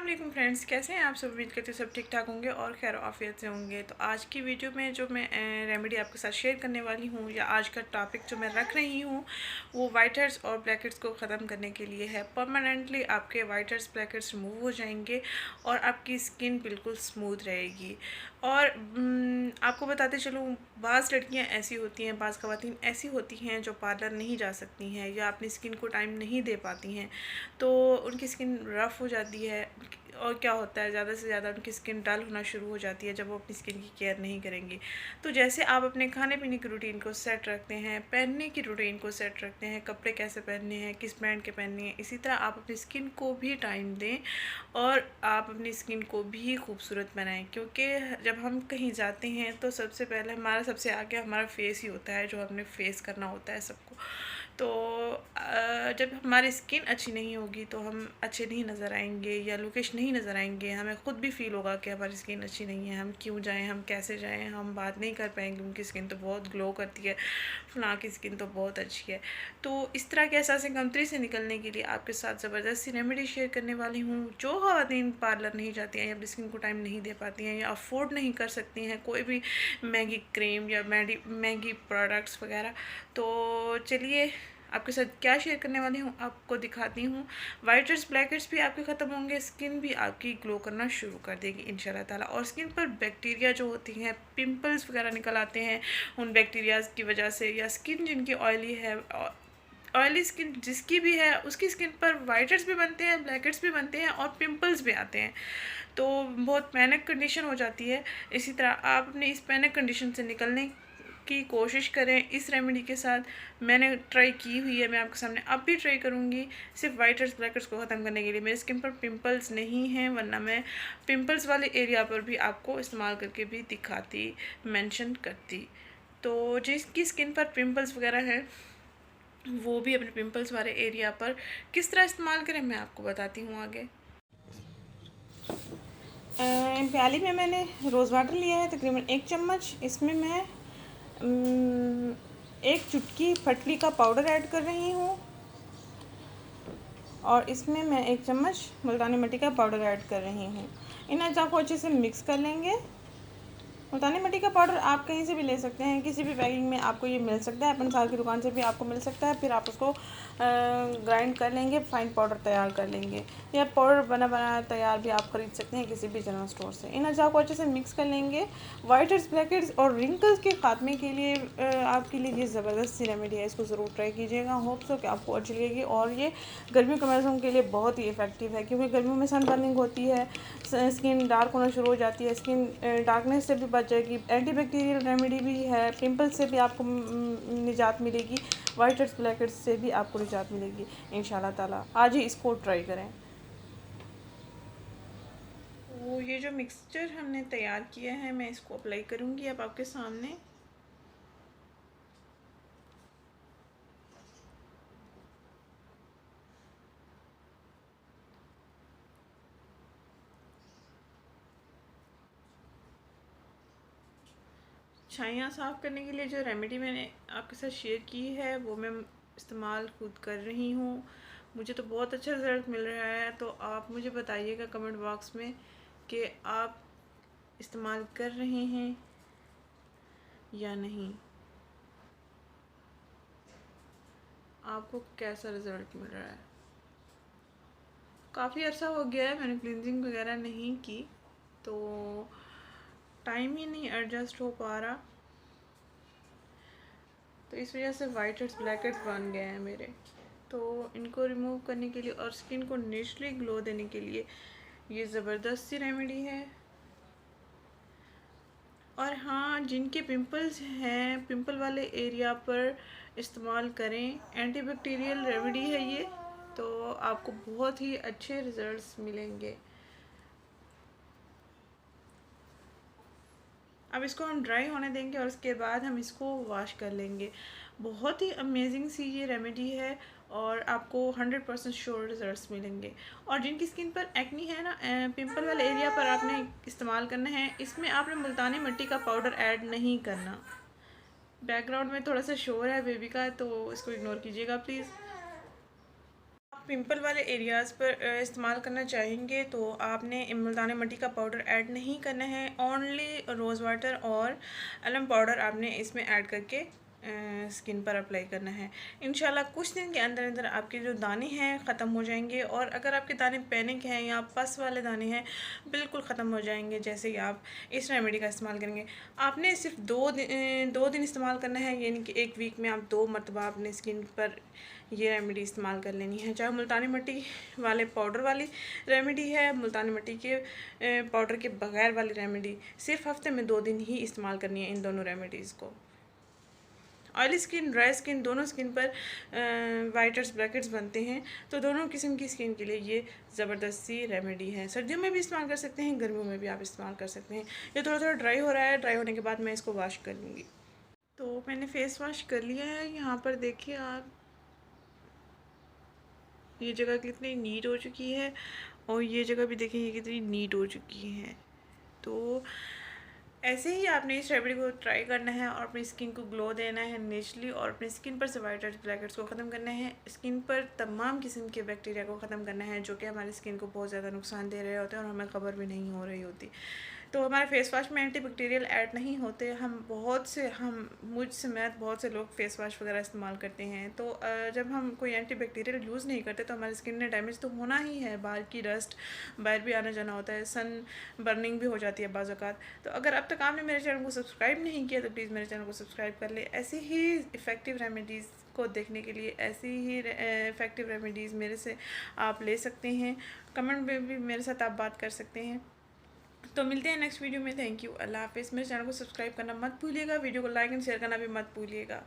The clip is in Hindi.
वालेकुम फ्रेंड्स, कैसे हैं आप सब। उम्मीद करते हैं सब ठीक ठाक होंगे और खैर आफियत से होंगे। तो आज की वीडियो में जो मैं रेमेडी आपके साथ शेयर करने वाली हूँ या आज का टॉपिक जो मैं रख रही हूँ वो वाइट हेड्स और ब्लैक हेड्स को ख़त्म करने के लिए है। परमानेंटली आपके white heads black heads remove हो जाएंगे और आपकी स्किन बिल्कुल स्मूथ रहेगी। और आपको बताते चलूँ, बाज़ लड़कियाँ ऐसी होती हैं, बाज़ ख़वातीन ऐसी होती हैं जो पार्लर नहीं जा सकती हैं या अपनी स्किन को टाइम नहीं दे पाती हैं, तो उनकी स्किन रफ़ हो जाती है। और क्या होता है, ज़्यादा से ज़्यादा उनकी स्किन डल होना शुरू हो जाती है जब वो अपनी स्किन की केयर नहीं करेंगी। तो जैसे आप अपने खाने पीने की रूटीन को सेट रखते हैं, पहनने की रूटीन को सेट रखते हैं, कपड़े कैसे पहनने हैं, किस ब्रांड के पहनने हैं, इसी तरह आप अपनी स्किन को भी टाइम दें और आप अपनी स्किन को भी खूबसूरत बनाएं। क्योंकि जब हम कहीं जाते हैं तो सबसे पहले हमारा सबसे आगे हमारा फेस ही होता है, जो हमने फेस करना होता है सबको। तो जब हमारी स्किन अच्छी नहीं होगी तो हम अच्छे नहीं नज़र आएंगे या लुकिश नहीं नज़र आएंगे। हमें ख़ुद भी फील होगा कि हमारी स्किन अच्छी नहीं है, हम क्यों जाएं, हम कैसे जाएं, हम बात नहीं कर पाएंगे। उनकी स्किन तो बहुत ग्लो करती है, फलां की स्किन तो बहुत अच्छी है। तो इस तरह के एहसास कमतरी से निकलने के लिए आपके साथ ज़बरदस्ती रेमेडी शेयर करने वाली हूँ। जो ख़वातीन पार्लर नहीं जाती हैं या अपनी स्किन को टाइम नहीं दे पाती हैं या अफोर्ड नहीं कर सकती हैं कोई भी महंगी क्रीम या महंगी प्रोडक्ट्स वगैरह, तो चलिए आपके साथ क्या शेयर करने वाली हूँ आपको दिखाती हूँ। वाइट हेड्स ब्लैक हेड्स भी आपके ख़त्म होंगे, स्किन भी आपकी ग्लो करना शुरू कर देगी इंशाल्लाह ताला। और स्किन पर बैक्टीरिया जो होती हैं, पिंपल्स वगैरह निकल आते हैं उन बैक्टीरियाज की वजह से, या स्किन जिनकी ऑयली है, ऑयली स्किन जिसकी भी है उसकी स्किन पर वाइट हेड्स भी बनते हैं, ब्लैक हेड्स भी बनते हैं और पिंपल्स भी आते हैं। तो बहुत पैनिक कंडीशन हो जाती है। इसी तरह आप अपनी इस पैनिक कंडीशन से निकलने की कोशिश करें इस रेमेडी के साथ। मैंने ट्राई की हुई है, मैं आपके सामने अब भी ट्राई करूँगी सिर्फ वाइट हेड्स ब्लैक हेड्स को ख़त्म करने के लिए। मेरी स्किन पर पिंपल्स नहीं हैं, वरना मैं पिंपल्स वाले एरिया पर भी आपको इस्तेमाल करके भी दिखाती, मेंशन करती। तो जिसकी स्किन पर पिंपल्स वगैरह हैं वो भी अपने पिंपल्स वाले एरिया पर किस तरह इस्तेमाल करें मैं आपको बताती हूँ आगे। प्याली में मैंने रोज़ वाटर लिया है तकरीबन 1 चम्मच। इसमें मैं एक चुटकी फटली का पाउडर ऐड कर रही हूँ और इसमें मैं 1 चम्मच मुल्तानी मिट्टी का पाउडर ऐड कर रही हूँ। इन अज्जा को अच्छे से मिक्स कर लेंगे। मुल्तानी मिट्टी का पाउडर आप कहीं से भी ले सकते हैं, किसी भी पैकिंग में आपको ये मिल सकता है, अपन साल की दुकान से भी आपको मिल सकता है। फिर आप उसको ग्राइंड कर लेंगे, फाइन पाउडर तैयार कर लेंगे, या पाउडर बना बनाया तैयार भी आप खरीद सकते हैं किसी भी जनरल स्टोर से। इन अज्जा को अच्छे से मिक्स कर लेंगे। वाइट हेड्स ब्लैक हेड्स और रिंकल्स के खात्मे के लिए आपके लिए ये ज़बरदस्त सी रेमेडी है, इसको ज़रूर ट्राई कीजिएगा। होप सो कि आपको अच्छी लगेगी। और ये गर्मियों के मौसम के लिए बहुत ही इफ़ेक्टिव है, क्योंकि गर्मियों में सन बर्निंग होती है, स्किन डार्क होना शुरू हो जाती है, स्किन डार्कनेस से भी बच जाएगी। एंटी बैक्टीरियल रेमेडी भी है, पिंपल्स से भी आपको निजात मिलेगी, वाइट हेड्स ब्लैक हेड्स से भी आपको निजात मिलेगी इंशाल्लाह ताला। आज ही इसको ट्राई करें। वो ये जो मिक्सचर हमने तैयार किया है मैं इसको अप्लाई करूँगी अब आपके सामने। छाइयाँ साफ़ करने के लिए जो रेमेडी मैंने आपके साथ शेयर की है वो मैं इस्तेमाल खुद कर रही हूँ। मुझे तो बहुत अच्छा रिज़ल्ट मिल रहा है। तो आप मुझे बताइएगा कमेंट बॉक्स में कि आप इस्तेमाल कर रहे हैं या नहीं, आपको कैसा रिज़ल्ट मिल रहा है। काफ़ी अर्सा हो गया है मैंने क्लिनजिंग वगैरह नहीं की, तो टाइम ही नहीं एडजस्ट हो पा रहा, तो इस वजह से वाइट हेड्स ब्लैक हेड्स बन गए हैं मेरे। तो इनको रिमूव करने के लिए और स्किन को नेचुरली ग्लो देने के लिए ये ज़बरदस्त सी रेमेडी है। और हाँ, जिनके पिंपल्स हैं, पिंपल वाले एरिया पर इस्तेमाल करें, एंटी बैक्टीरियल रेमेडी है ये, तो आपको बहुत ही अच्छे रिज़ल्ट्स मिलेंगे। अब इसको हम ड्राई होने देंगे और उसके बाद हम इसको वॉश कर लेंगे। बहुत ही अमेजिंग सी ये रेमेडी है और आपको 100% श्योर रिजल्ट्स मिलेंगे। और जिनकी स्किन पर एक्नी है ना, पिंपल वाले एरिया पर आपने इस्तेमाल करना है, इसमें आपने मुल्तानी मिट्टी का पाउडर ऐड नहीं करना। बैकग्राउंड में थोड़ा सा शोर है बेबी का, तो इसको इग्नोर कीजिएगा प्लीज़। पिंपल वाले एरियाज़ पर इस्तेमाल करना चाहेंगे तो आपने मुल्तानी मिट्टी का पाउडर ऐड नहीं करना है, ओनली रोज़ वाटर और अलम पाउडर आपने इसमें ऐड करके स्किन पर अप्लाई करना है। इंशाल्लाह कुछ दिन के अंदर अंदर आपके जो दाने हैं ख़त्म हो जाएंगे, और अगर आपके दाने पैनिक हैं या पस वाले दाने हैं बिल्कुल ख़त्म हो जाएंगे जैसे ही आप इस रेमेडी का इस्तेमाल करेंगे। आपने सिर्फ 2 दिन इस्तेमाल करना है, यानी कि एक वीक में आप 2 मरतबा अपने स्किन पर ये रेमेडी इस्तेमाल कर लेनी है। चाहे मुल्तानी मिट्टी वाले पाउडर वाली रेमेडी है, मुल्तानी मिट्टी के पाउडर के बगैर वाली रेमेडी, सिर्फ हफ्ते में 2 दिन ही इस्तेमाल करनी है इन दोनों रेमेडीज़ को। ऑयली स्किन, ड्राई स्किन, दोनों स्किन पर वाइटर्स ब्लैकेट्स बनते हैं, तो दोनों किस्म की स्किन के लिए ये ज़बरदस्त सी रेमेडी है। सर्दियों में भी इस्तेमाल कर सकते हैं, गर्मियों में भी आप इस्तेमाल कर सकते हैं। ये थोड़ा थोड़ा ड्राई हो रहा है, ड्राई होने के बाद मैं इसको वॉश कर लूँगी। तो मैंने फेस वॉश कर लिया है। यहाँ पर देखिए आप, ये जगह कितनी नीट हो चुकी है और ये जगह भी देखिए ये कितनी नीट हो चुकी है। तो ऐसे ही आपने इस रेमेडी को ट्राई करना है और अपनी स्किन को ग्लो देना है नेचुरली, और अपनी स्किन पर से वाइटर्स ब्लैकेट्स को ख़त्म करना है। स्किन पर तमाम किस्म के बैक्टीरिया को ख़त्म करना है जो कि हमारी स्किन को बहुत ज़्यादा नुकसान दे रहे होते हैं और हमें खबर भी नहीं हो रही होती। तो हमारे फेस वॉश में एंटीबैक्टीरियल ऐड नहीं होते। बहुत से लोग फेस वॉश वगैरह इस्तेमाल करते हैं, तो जब हम कोई एंटीबैक्टीरियल यूज़ नहीं करते तो हमारी स्किन में डैमेज तो होना ही है। बाहर की डस्ट, बाहर भी आना जाना होता है, सन बर्निंग भी हो जाती है बाज़ औक़ात। तो अगर अब तक आपने मेरे चैनल को सब्सक्राइब नहीं किया तो प्लीज़ मेरे चैनल को सब्सक्राइब कर ले। ऐसी ही इफ़ेक्टिव रेमेडीज़ को देखने के लिए, ऐसी ही इफ़ेक्टिव रेमेडीज़ मेरे से आप ले सकते हैं। कमेंट में भी मेरे साथ आप बात कर सकते हैं। तो मिलते हैं नेक्स्ट वीडियो में। थैंक यू, अल्लाह हाफ़िज़। मेरे चैनल को सब्सक्राइब करना मत भूलिएगा, वीडियो को लाइक एंड शेयर करना भी मत भूलिएगा।